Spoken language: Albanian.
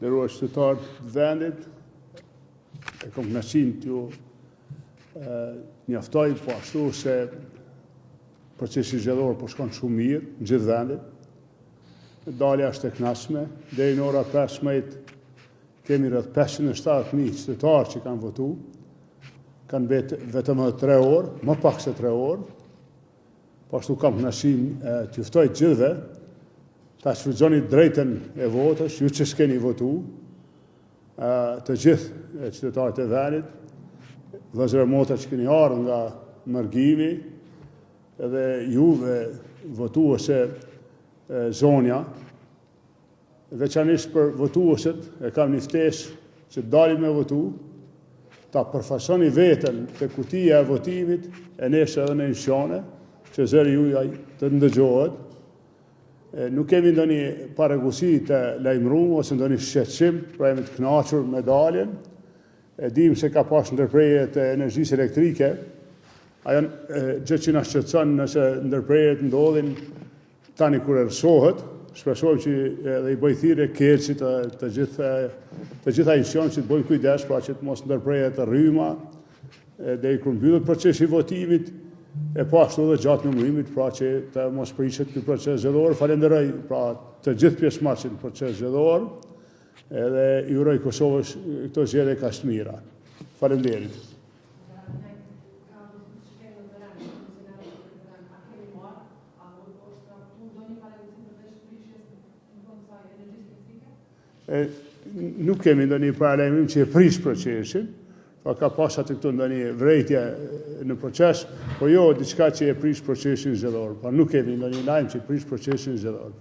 nderuar qytetarë të vendit, e kam kënaqësinë t'ju njoftoj po ashtu se procesi zgjedhor po shkon shumë mirë në gjithë vendin. Dalja është e kënaqshme, deri në ora 15 kemi rreth 570.000 qytetarë që kanë votu, kanë vetëm 3 orë, më pak se 3 orë. Po ashtu kam kënaqësinë t'ju ftoj të gjithëve ta shfrytëzoni drejtën e votës, ju që s'keni votu, të gjithë qytetarët e vendit, vëllezër e motra që keni ardhur nga Mërgimi, edhe juve votuese zonja, veçanërisht për votuesit e kam një ftesë që dalin me votu, ta përfaqësoni veten te kutia e votimit e nesër edhe në emissione, që zëri juaj të ndëgjohet. Nuk kemi ndonjë paregullsi të lajmëruar ose ndonjë shqetësim, pra jemi të kënaqur me daljen. E dim se ka pas ndërprerje të energjisë elektrike. Ajo gjë që na shqetëson nëse ndërprerjet ndodhin tani kur erësohet. Shpresojmë që edhe i bëj thirrje Kerçit të gjitha institucionet që të bëjnë kujdes pra që të mos ndërprerjet të rryma deri kur mbyllet procesi i votimit. E po ashtu dhe gjatë numërimit, pra që të mos prishet ky proces zgjedhor. Falenderoj pra të gjithë pjesëmarrësit në proces zgjedhor, edhe i uroj Kosovës këto zgjedhje kaq të mira. Faleminderit. Nuk kemi ndonjë paralajmërim që e prish procesin. Pa ka pas atë këtu ndonjë vërejtje në proces, po jo diçka që e prish procesin zgjedhor. Pa nuk kemi ndonjë lajm që e prish procesin zgjedhor.